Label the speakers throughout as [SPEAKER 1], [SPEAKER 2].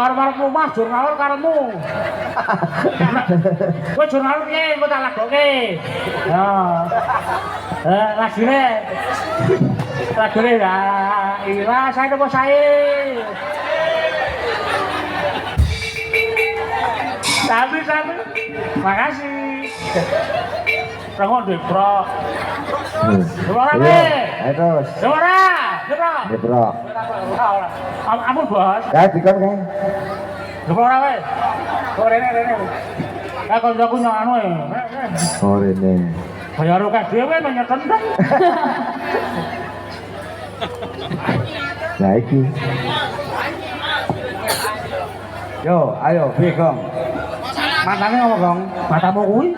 [SPEAKER 1] arep omah jurnal karemu. Kowe jurnal piye engko tak lagokke. Ya. Lagine. Lagine ya ira sae apa sae. Sabi. Makasih. Rangon duwe bro. Ora
[SPEAKER 2] Ayo, ayo terus.
[SPEAKER 1] Ora.
[SPEAKER 2] Ya bro.
[SPEAKER 1] Ampun bos.
[SPEAKER 2] Ya dikon kan.
[SPEAKER 1] Ora wae. Kok rene. Lah kancaku nyok anu e.
[SPEAKER 2] Oh rene.
[SPEAKER 1] Bayar akeh dhewe menyet tendang.
[SPEAKER 2] Lah iki. Yo, ayo piye, Gong? Matane ngopo, Gong?
[SPEAKER 1] Matamu kuwi.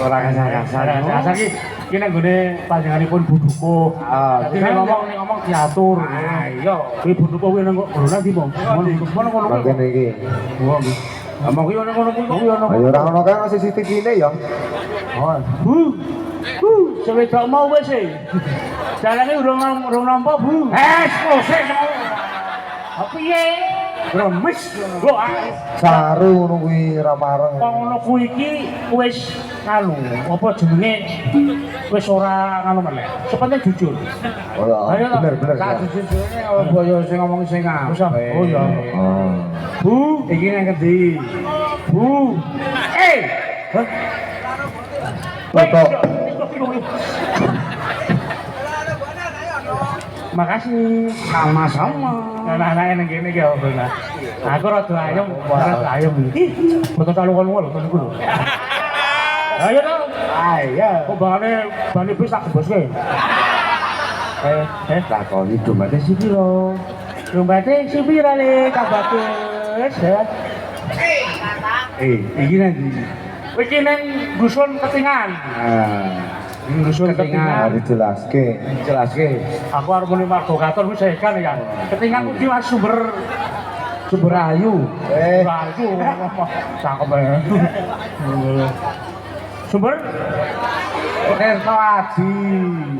[SPEAKER 2] Ora kasar-kasar.
[SPEAKER 1] Kasar iki nek nggone panjenenganipun Buduko. Dadi nek ngomong diatur.
[SPEAKER 2] Ah, iya.
[SPEAKER 1] Kuwi Buduko kuwi nang ngono ndi, Bang? Ngono.
[SPEAKER 2] Bagian iki.
[SPEAKER 1] Ngomong kuwi ono kuwi ono.
[SPEAKER 2] Ayo ora ono kae CCTV-ne ya.
[SPEAKER 1] Oh. Sewedok mau wis e. Dalane urung nampa, Bu. Kosek mau. Piye? Remes lho.
[SPEAKER 2] Saru ngono kuwi ora pareng.
[SPEAKER 1] Wong ngono kuwi iki wis anu, apa jenenge? Wis ora anu meneh. Sepenting jujur.
[SPEAKER 2] Oh ya, bener.
[SPEAKER 1] Sak jujurne boyo sing ngomong sing apik. Oh ya.
[SPEAKER 2] Oh.
[SPEAKER 1] Bu, iki nang kendi? Bu.
[SPEAKER 2] Foto.
[SPEAKER 1] Makasih. Sama-sama. Anak-anak nang kene iki opo nah. Aku rada ayem, foto kalung-kalung lho niku lho. Ayo to. Ayo. Kok bane bis tak boske.
[SPEAKER 2] Lakoni dompete si piro?
[SPEAKER 1] Dompete si piro le tak bagus ya.
[SPEAKER 2] Iki nang ndi?
[SPEAKER 1] Iki nang dusun Ketingan. Dusun Ketingan.
[SPEAKER 2] Dijelaske.
[SPEAKER 1] Aku arep muni marga katon wis sekan ya. Ketingan kuwi mas sumber ayu. Ayu. Cakep ya. Sumber Tirta Adi.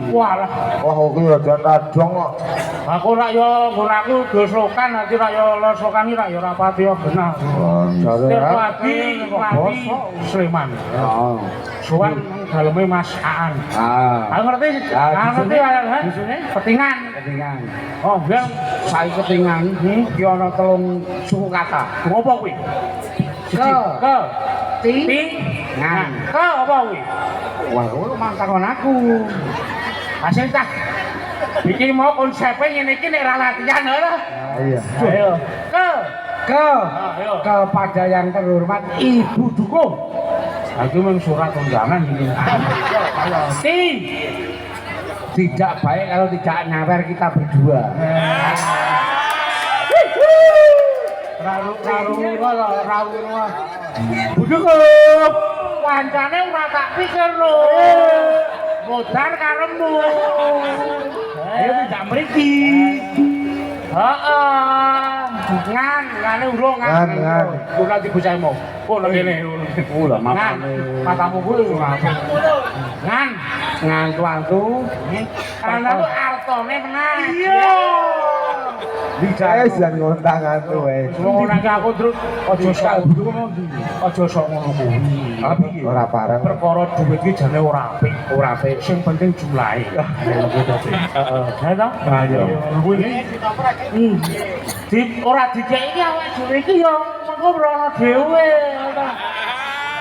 [SPEAKER 1] Walah.
[SPEAKER 2] Wah, kuwi rada radong kok.
[SPEAKER 1] Aku rak yo nggunaku dosokan nanti rak yo losokan iki rak yo ora pati yo genah. Tirta Adi Mati Sleman.
[SPEAKER 2] Heeh.
[SPEAKER 1] Suwan daleme Mas Aan. Aku ngerti. Ngerti disune Ketingan. Oh, biar
[SPEAKER 2] Saiki Ketingan iki ana 3 suku kata.
[SPEAKER 1] ngopo kuwi? Ngan. Ke apa kuwi?
[SPEAKER 2] Wah, lu mangkon aku.
[SPEAKER 1] Hasil tak. Iki mau konsepnya ngene iki nek ra latihan ora.
[SPEAKER 2] Iya.
[SPEAKER 1] Ayo.
[SPEAKER 2] Ayo. Kepada yang terhormat Ibu Dukung.
[SPEAKER 1] Aku mung surat undangan iki. Ayo.
[SPEAKER 2] Tidak baik kalau tidak nyawer kita berdua.
[SPEAKER 1] Raru. Buduk. Kancane ora tak pikir lho. Modar karemu. Ayo tidak mriki. Ngane urung
[SPEAKER 2] Ngan.
[SPEAKER 1] Ora dibocahmu. Kok nang kene.
[SPEAKER 2] Ula
[SPEAKER 1] Ngan. Matamu kuwi ngan tuanku. Ana lu artone menang. Iya.
[SPEAKER 2] Dicae jan ngontangan tuh
[SPEAKER 1] Wong nek aku terus aja sok ngono ndi. Aja sok ngono kuwi. Tapi
[SPEAKER 2] ora pareng.
[SPEAKER 1] perkara dhuwit iki jane ora apik. Sing penting jumlahe. Heeh. Ha to? Ayo. Kuwi ora dikeki awake dhewe iki ya mengko rono dhewe.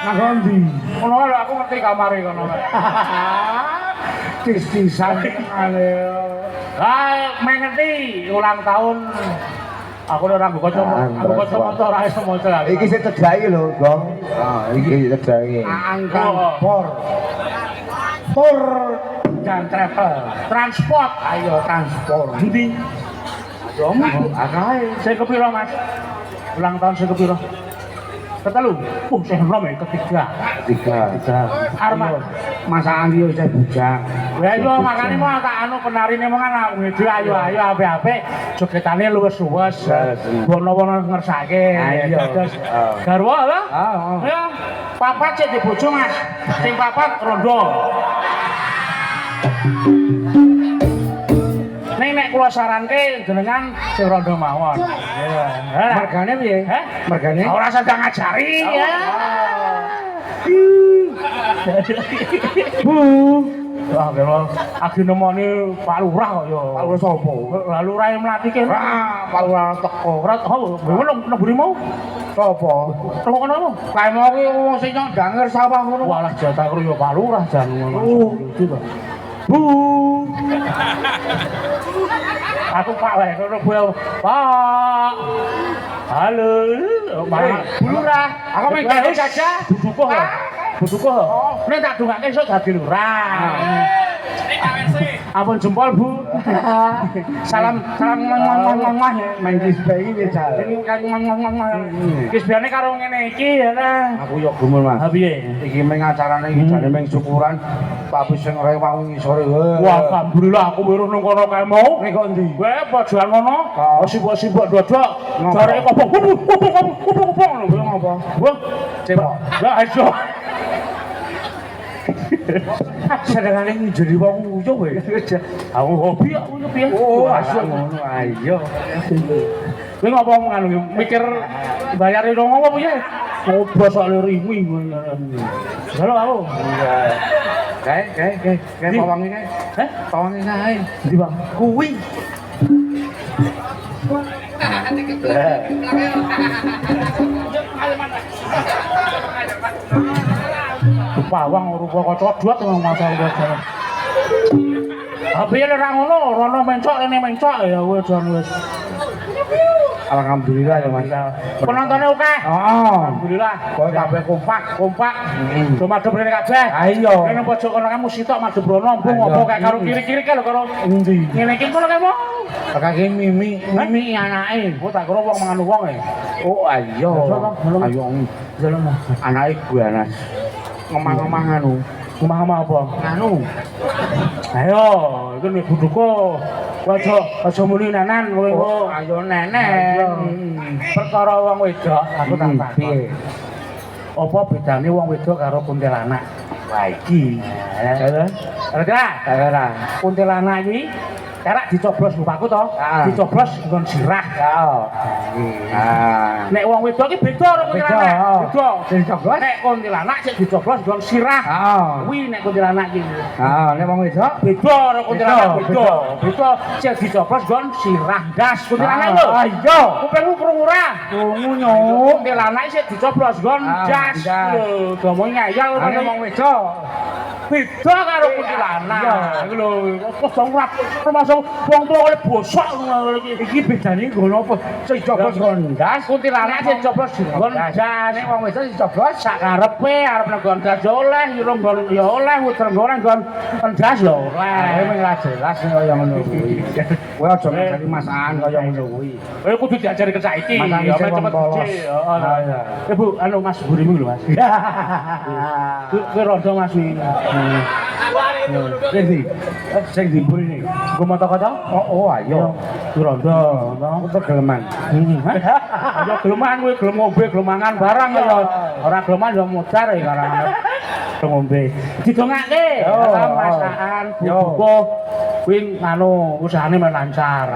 [SPEAKER 1] Nang ndi? Ngono lho aku ngerti kamare kono. Tis-tisan ale. Mengerti ulang tahun aku ora nggo kacamata ora iso maca.
[SPEAKER 2] Iki sing cedhaki lho, Gong. Iki cedhaki.
[SPEAKER 1] Angkang por dan travel. Transport, ayo transport. Ndi? Ayo akae. Sing kepiro, Mas? Ulang tahun sing kepiro? Ketelu. Sing rom ketiga. Arma
[SPEAKER 2] Masa Andi wis bujang.
[SPEAKER 1] Ya iya makane mau tak anu penarine mong ana ngede ayo apik-apik jogetane luwes-luwes. Wono-wono ngersake. Terus garwa lho? Ya papat cek di bojo Mas. Sing papat rondo. nek kula saranke jenengan sing rondo mawon.
[SPEAKER 2] Mergane piye?
[SPEAKER 1] Heh?
[SPEAKER 2] Mergane?
[SPEAKER 1] Ora sedang ngajari ya. Bu. Wah, kira agi nemoni Pak Lurah kok ya.
[SPEAKER 2] Pak Lurah sapa?
[SPEAKER 1] Lah Lurah mlati kene.
[SPEAKER 2] Pak Lurah teko.
[SPEAKER 1] Ora ngono neburi mau.
[SPEAKER 2] Sapa?
[SPEAKER 1] Teko kono apa?
[SPEAKER 2] Kae mau ki wong sing nyong danger sawah ngono.
[SPEAKER 1] Walah jatah karo ya Pak Lurah jan ngono. Itu to. Bu. Aku Pak wae karo Bu. Pak. Halo. Bu Lurah. Aku main gawe saja. Buduko. Buduko. Nek tak dongake esuk dadi lurah. Ampun jempol Bu. Salam ngomong-ngomong
[SPEAKER 2] Main display iki jal.
[SPEAKER 1] Kisbiane karo ngene iki ya lah.
[SPEAKER 2] Aku yo gumun Mas.
[SPEAKER 1] Ha piye?
[SPEAKER 2] Iki meng acarane iki jane meng syukuran Pak Bus sing ora mau ngisore.
[SPEAKER 1] Wah, alhamdulillah aku weruh nang kono kae mau.
[SPEAKER 2] Nek kok ndi?
[SPEAKER 1] Wae pojokan ngono. Sibuk-sibuk dodok. Jareke kobong. Kobong ngono ngopo? Wah, cebok. Lah aja.
[SPEAKER 2] Sedengane njeri wong uyuh wae.
[SPEAKER 1] Aku hobi aku piye?
[SPEAKER 2] Oh, asuk ngono. Ayo.
[SPEAKER 1] Kowe ngopo nganu mikir bayare dong apa piye? Mau bosok lirimi ngono. Halo aku.
[SPEAKER 2] Kae pawange kae.
[SPEAKER 1] Heh?
[SPEAKER 2] Pawange kae.
[SPEAKER 1] Ndi, Bang?
[SPEAKER 2] Kuwi.
[SPEAKER 1] Pawang rupa kaca dot wong masalah jane. Tapi ora ngono, rono mencok rene mencok ya wis jan wis.
[SPEAKER 2] Alhamdulillah ya Mas.
[SPEAKER 1] Penontonnya oke.
[SPEAKER 2] Oh.
[SPEAKER 1] Alhamdulillah.
[SPEAKER 2] Kowe kabeh kompak.
[SPEAKER 1] Do madhep rene kabeh.
[SPEAKER 2] Ayo.
[SPEAKER 1] Rene pojok kono kamu sitok madhep rono mbung apa kayak karo kiri-kiri kae lho karo
[SPEAKER 2] Endi?
[SPEAKER 1] ngene iki kono kae mau.
[SPEAKER 2] Kakek mimi
[SPEAKER 1] Anake, kok tak kira wong mangan wong e.
[SPEAKER 2] Oh ayo. Ayo
[SPEAKER 1] Jalan Mas.
[SPEAKER 2] anake gue anak. Ngomong-ngomong anu.
[SPEAKER 1] Ngomong apa?
[SPEAKER 2] Anu.
[SPEAKER 1] Ayo, iki nek buduko. Aja muni nenan kowe.
[SPEAKER 2] Oh, ayo nenen.
[SPEAKER 1] Perkara wong wedok aku tak takon.
[SPEAKER 2] Piye?
[SPEAKER 1] Apa bedane wong wedok karo kuntilanak?
[SPEAKER 2] Wah iki.
[SPEAKER 1] Kira-kira kuntilanak iki Karak dicoblos bapakku to, dicoblos nggon sirah. Nek wong wedok iki beda karo kuntilanak. Beda.
[SPEAKER 2] Dicoblos
[SPEAKER 1] Nek kuntilanak sik dicoblos nggon sirah. Kuwi nek kuntilanak iki.
[SPEAKER 2] Nek wong wedok
[SPEAKER 1] Beda karo kuntilanak beda. Beda sik dicoblos nggon sirah das kuntilanak lho. Iya. Kupingmu krungu ora?
[SPEAKER 2] krungu nyuk.
[SPEAKER 1] Kuntilanak sik dicoblos nggon das lho. Domong ngayal
[SPEAKER 2] Nek wong wedok
[SPEAKER 1] beda karo kuntilanak. Iku lho, kok ora termasuk wong tuwa kaya bosok ngono iki.
[SPEAKER 2] iki bedane nggon apa? Sing coblos nggon das,
[SPEAKER 1] Kuntilanak sing coblos nggon das.
[SPEAKER 2] nek wong wedok sing coblos
[SPEAKER 1] Sakarepe arep nggon das oleh, nyuruh nggon ya oleh, muter nggon nggon das lho.
[SPEAKER 2] Kowe mung ora jelas kaya ngono kuwi. Kowe aja ngajari masakan kaya ngono kuwi.
[SPEAKER 1] Kowe kudu diajari ke saiki. Ya cepet siji. Heeh. Bu, anu Mas burimu lho Mas. Kowe rondo Mas iki.
[SPEAKER 2] Sing diburi iki.
[SPEAKER 1] Gue mau kata?
[SPEAKER 2] Oh ayo.
[SPEAKER 1] Rondo.
[SPEAKER 2] Aku tegeleman.
[SPEAKER 1] Ayo geleman kowe gelem ngombe gelemangan barang ya. Ora geleman ya mudar ya karang. Ngombe. Didongake. Masakan buku kuwi anu usahane men lancar.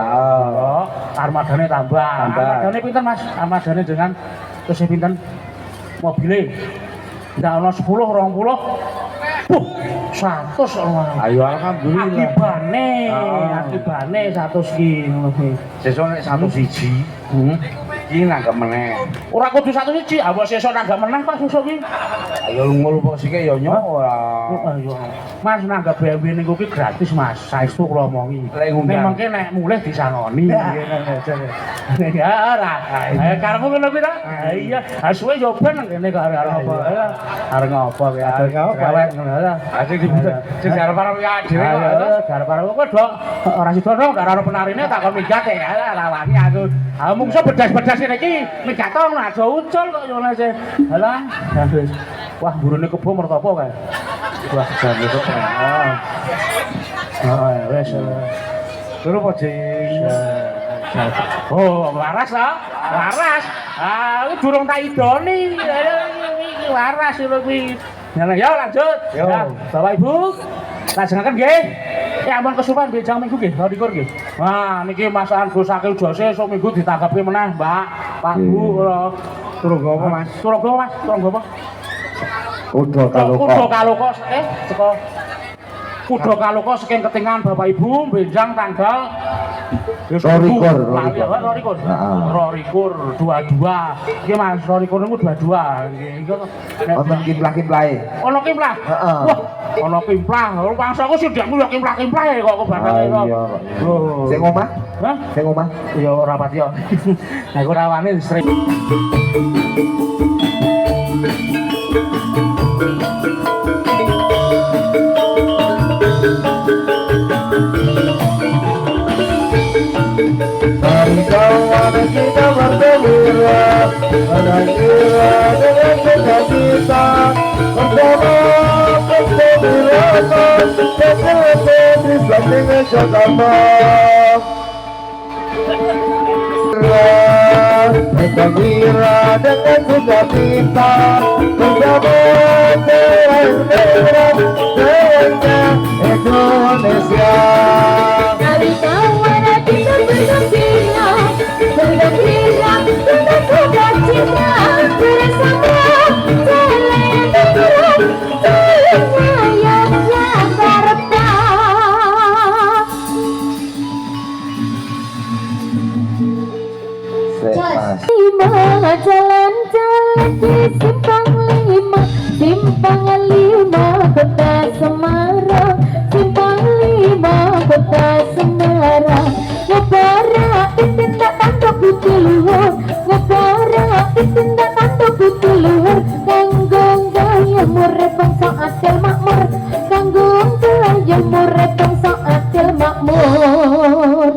[SPEAKER 1] Armadane tambah. Armadane pinten Mas? Armadane dengan tesih pinten? Mobile. Ndak ana 10 20. 100
[SPEAKER 2] Ayo alhamdulillah.
[SPEAKER 1] Akibane 100 ki ngono ki.
[SPEAKER 2] Sesuk nek 101 iki nanggap meneh.
[SPEAKER 1] Ora kudu 101, apa sesuk nanggap meneh kok sesuk ki.
[SPEAKER 2] Ayo lunga lupa sike ya nyok ora.
[SPEAKER 1] Ayo. Mas nanggap BMW niku ki gratis Mas. Saestu kula omongi. Nek mengke nek mulih disanoni. Ya ora. Ayo karepmu ngono kuwi ta? Iya. Asuwe yo ben ngene kok arep apa. Arep ngopo ya? Arep ngono ta.
[SPEAKER 2] Asik dibutuh. Sing arep-arep ya dhewe kok.
[SPEAKER 1] Arep-arep kok dok ora sida dong karo penarine tak kon migat ya lawani aku. Mungsu bedas-bedas ngene iki migat tong aja ucul kok ngono sih. Halah. Wah, burune kebo mertopo kae. Wah, jan itu. Wes.
[SPEAKER 2] Turu po jeng.
[SPEAKER 1] Oh, waras ta? Waras. Iki durung tak idoni. Iki waras lho kuwi. Ya lanjut.
[SPEAKER 2] Yo,
[SPEAKER 1] Bapak Ibu, lajengaken nggih. Ya ampun kesuwen benjang minggu nggih, likur nggih. Wah, niki masakan Gus Akil Jose sok minggu ditanggapi meneh, Mbak. Pak Bu.
[SPEAKER 2] Turungga apa, Mas?
[SPEAKER 1] Turungga, Mas. Turungga apa?
[SPEAKER 2] Kuda Kaloko.
[SPEAKER 1] Kuda Kaloko saka Kuda Kaloko saking ketingan Bapak Ibu benjang tanggal
[SPEAKER 2] Rorikur.
[SPEAKER 1] Rorikur 22. Iki Mas, Rorikur niku 22. Nggih.
[SPEAKER 2] Wonten kimplah-kimplahe.
[SPEAKER 1] Ono kimplah.
[SPEAKER 2] Heeh.
[SPEAKER 1] Wah, ono kimplah. Bangsaku sidakmu yo kimplah-kimplah kok kebatane kok.
[SPEAKER 2] Iya. Sing omah?
[SPEAKER 1] Hah?
[SPEAKER 2] Sing omah?
[SPEAKER 1] Ya ora pati yo. Nah, iku rawane sering.
[SPEAKER 2] Kawan kita bergembira, bergembira dengan sukacita, bersama bergembirakan, bersama di samping Jakarta. Bergembira dengan sukacita, bersama dengan Indonesia.
[SPEAKER 3] Dari kawan kita bergembira, bergembira dengan sukacita, bersama jalan terang, jalannya Jakarta. Lima jalan-jalan di Simpang Lima Kota Semarang, Simpang Lima Kota Semarang. Negara ditindak tanduk putih luhur, negara ditindak tanduk putih luhur. Kanggo gaya murah bangsa adil makmur, kanggo gaya murah bangsa adil makmur.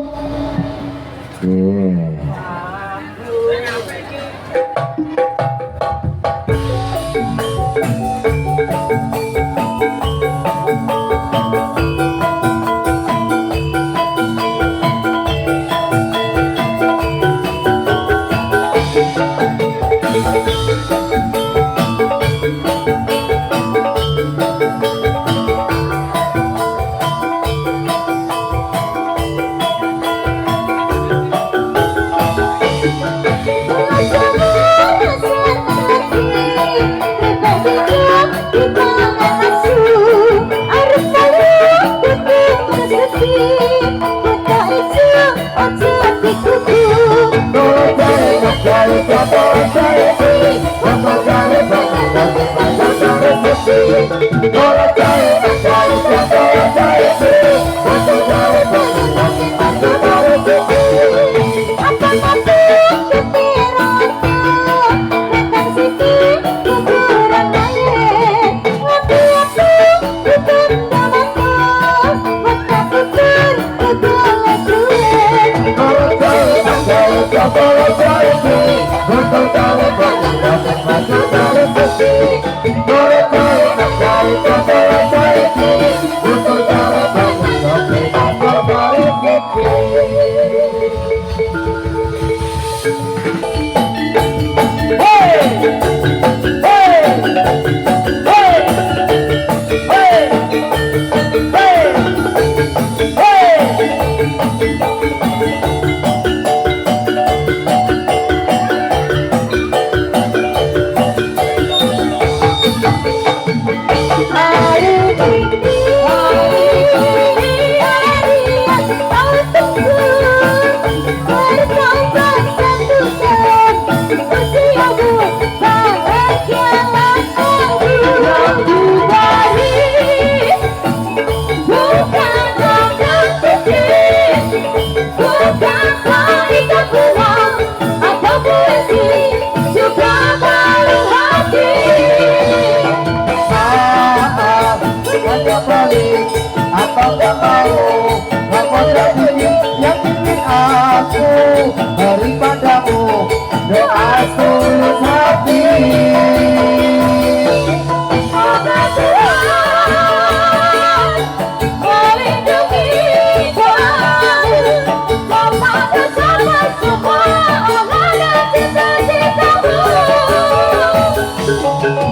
[SPEAKER 2] Daripadamu doa tulus hati.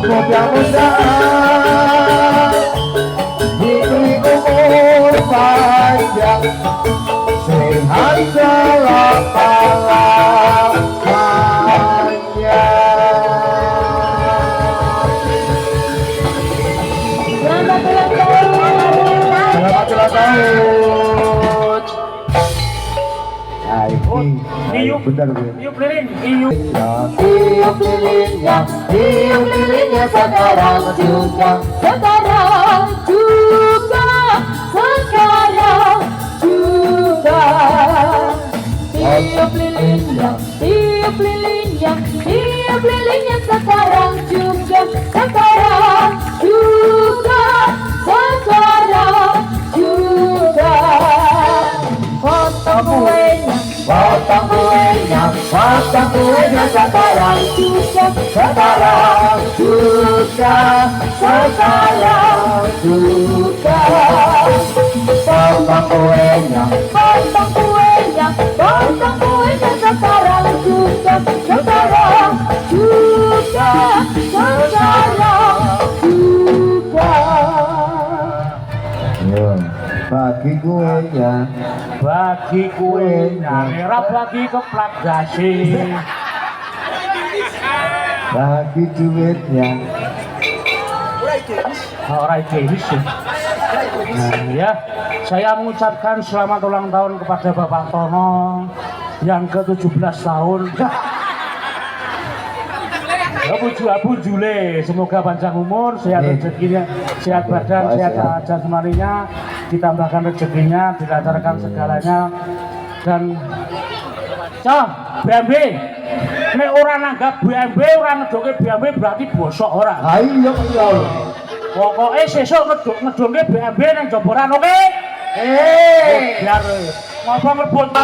[SPEAKER 2] Mudah-mudahan diberi umur panjang sehat selama-lamanya.
[SPEAKER 3] Selamat ulang tahun.
[SPEAKER 2] Selamat ulang tahun.
[SPEAKER 1] Iup,
[SPEAKER 2] bener gue.
[SPEAKER 1] iup lilin, iup.
[SPEAKER 3] Tiup lilinnya sekarang juga, sekarang juga, sekarang juga. Tiup lilinnya, tiup lilinnya, tiup lilinnya sekarang juga, sekarang juga, sekarang juga. Potong kuenya,
[SPEAKER 2] Potong kuenya, potong kuenya sekarang
[SPEAKER 3] juga,
[SPEAKER 2] sekarang juga, sekarang juga. Potong kuenya,
[SPEAKER 3] potong kuenya, potong kuenya sekarang juga, sekarang juga, sekarang juga.
[SPEAKER 2] bagi kuenya,
[SPEAKER 1] Bagi kuenya, merah bagi keplak dasi.
[SPEAKER 2] bagi duitnya.
[SPEAKER 1] Orang jenis ya. Nah, ya, saya mengucapkan selamat ulang tahun kepada Bapak Tono yang ke-17 tahun. Abu Jule, semoga panjang umur, sehat rezekinya, sehat badan, sehat jasmaninya, ditambahkan rezekinya, dilancarkan segalanya. Dan BMB, nek orang nanggap BMB, orang ngedongke BMB berarti bosok orang.
[SPEAKER 2] Ayo iya.
[SPEAKER 1] Pokoknya sesuk ngedongke BMB nang joboran, oke? Biar ngapa ngebut.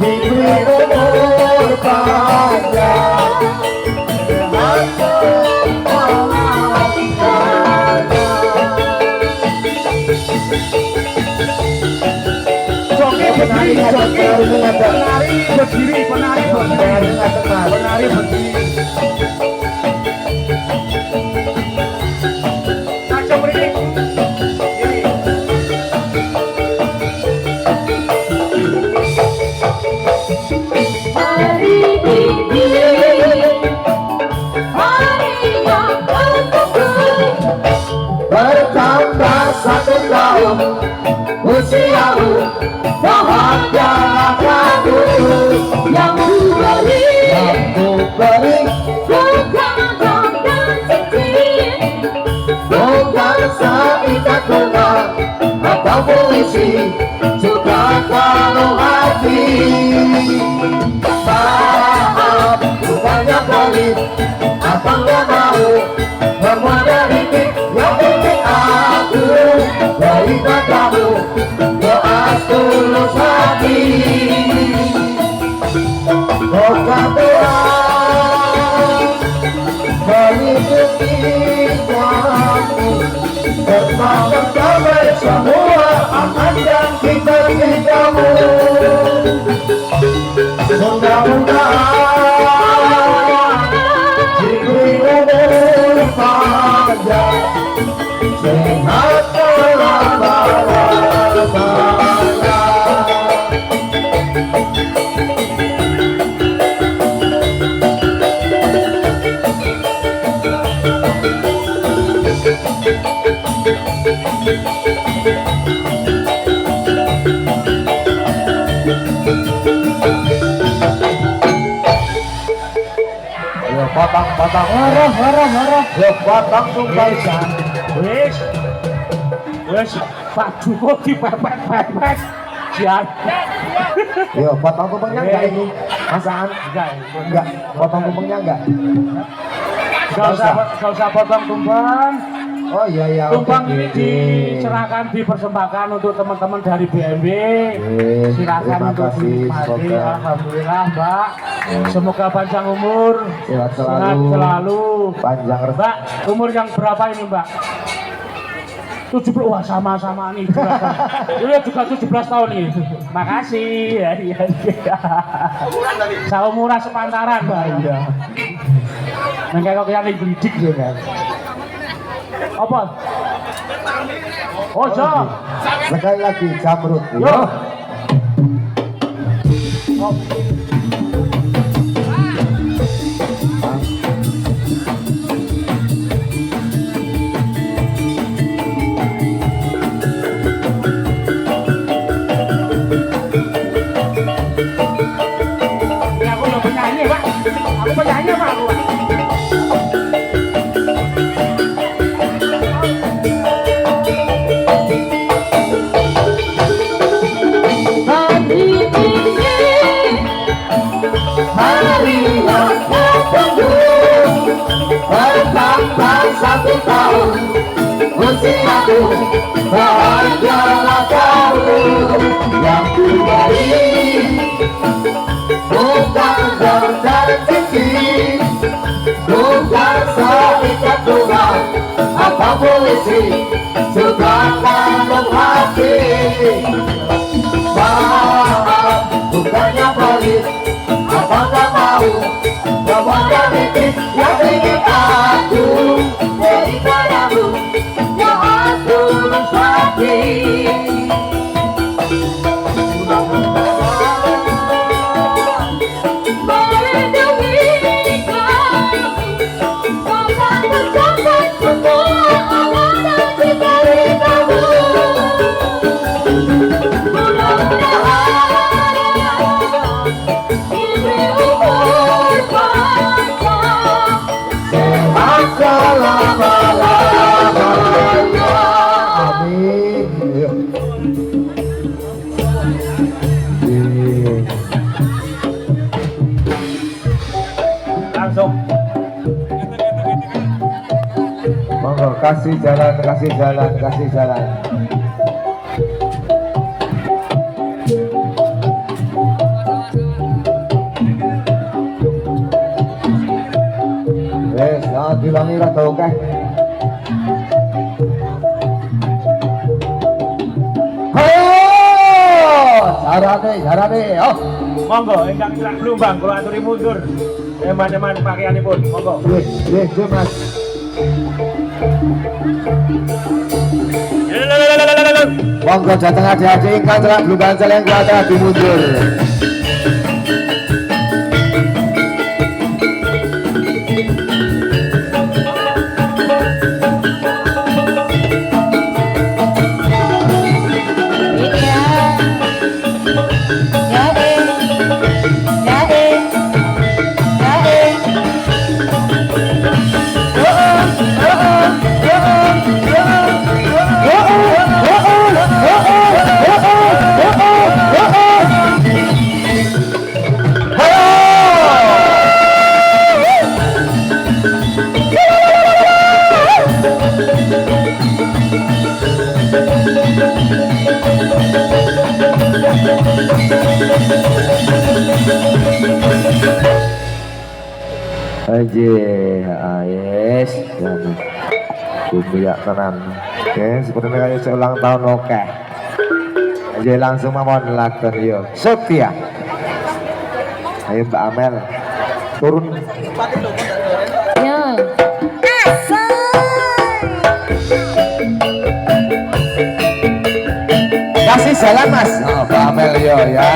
[SPEAKER 2] Diberi umur panjang,
[SPEAKER 1] Penari berdiri, penari berdiri. Kacau berdiri.
[SPEAKER 3] Hari ini, hari yang untukku,
[SPEAKER 2] bertambah 1 tahun usiamu, bahagialah kamu
[SPEAKER 3] yang memberi bukan dan cincin,
[SPEAKER 2] bukan seikat bunga atau puisi, juga penuh hati. Maaf, bukannya pelit, abang gak mau semua dari yang penting aku daripada kamu, doa tulus hati. Moga Tuhan melindungi kamu, bersama sampai semua aman yang kita kamu. Mudah-mudahan diberi umur panjang, sehat selama-lamanya. Potong, marah. Yo potong tumpaisan.
[SPEAKER 1] Wes, Pak Duko dipepet-pepet. Siap.
[SPEAKER 2] Yo potong tumpengnya enggak ini? Masaan? Enggak. Potong tumpengnya enggak?
[SPEAKER 1] Gak usah potong tumpeng.
[SPEAKER 2] Oh iya.
[SPEAKER 1] Tumpeng
[SPEAKER 2] oke,
[SPEAKER 1] ini
[SPEAKER 2] oke.
[SPEAKER 1] diserahkan, dipersembahkan untuk teman-teman dari BMB. Silakan
[SPEAKER 2] terima
[SPEAKER 1] untuk
[SPEAKER 2] kasih,
[SPEAKER 1] dinikmati.
[SPEAKER 2] semoga
[SPEAKER 1] Alhamdulillah, Mbak. Semoga panjang umur,
[SPEAKER 2] sehat
[SPEAKER 1] sehat selalu.
[SPEAKER 2] panjang rezeki.
[SPEAKER 1] Mbak, umur yang berapa ini, Mbak? 70. Wah, sama-sama nih. Dia juga 17 tahun nih. Makasih. Ya. Seumuran sepantaran, Mbak. Iya. Nang kayak kok yang glidik ya kan. Apa? Ojo.
[SPEAKER 2] Sekali lagi Jamrut.
[SPEAKER 1] Yo. Ya, aku udah penyanyi, Pak. Aku penyanyi, Pak. Aku, Pak.
[SPEAKER 3] Hari ini hari yang ketemu bertambah 1 tahun usiaku bahagialah kau yang diberi bukan dan cincin bukan serikat bunga atau polisi juga kandung hati. Bukannya pelit, apakah mau kepada dikit yang ingin aku dari padamu yang aku sakit. Melindungi kamu, akan mencapai semua amanat dari kamu.
[SPEAKER 2] Amin. Iya.
[SPEAKER 1] Langsung.
[SPEAKER 2] Monggo kasih jalan, kasih jalan, kasih jalan. Wes, dilangi rada akeh. Jarane, oh.
[SPEAKER 1] Monggo ingkang celak blumbang kula aturi mundur. Eman-eman pakaianipun, monggo.
[SPEAKER 2] Nggih, Mas. Monggo datang adik-adik ingkang celak blumbang celeng kuwata dimundur. Aje, yes, dan bumi ya tenan. Oke, seperti kayak seulang tahun oke. Aja langsung mawon lakon yo. Setia. Ayo Mbak Amel, turun.
[SPEAKER 3] Ya.
[SPEAKER 2] Kasih jalan Mas. Oh, Mbak Amel yo ya.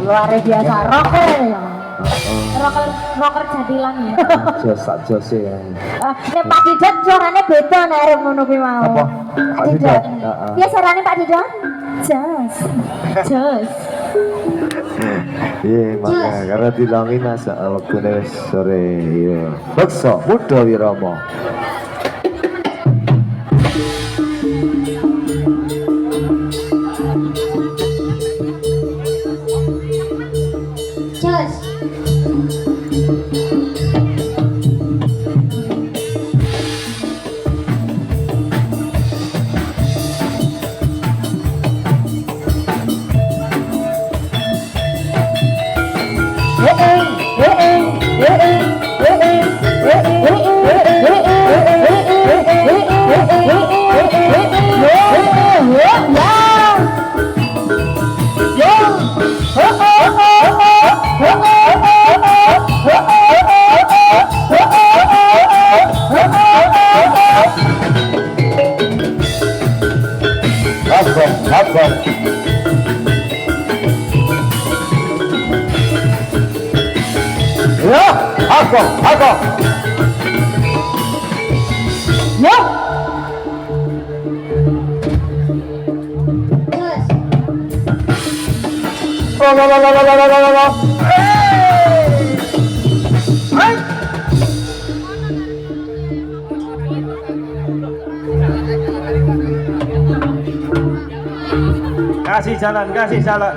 [SPEAKER 3] luar biasa rocker ya. Rocker jadilan ya.
[SPEAKER 2] Jos ya.
[SPEAKER 3] Nek Pak Didot suarane beda nek arep ngono kuwi mau.
[SPEAKER 2] Apa?
[SPEAKER 3] Pak Didot. Piye suarane Pak Didot? Jos. Jos.
[SPEAKER 2] Iya, makanya karena dilangi masa waktu sore iya. Bekso muda Wiromo.
[SPEAKER 3] Jos.
[SPEAKER 2] Abang. Ya, aku.
[SPEAKER 3] Yo.
[SPEAKER 1] Kasih jalan.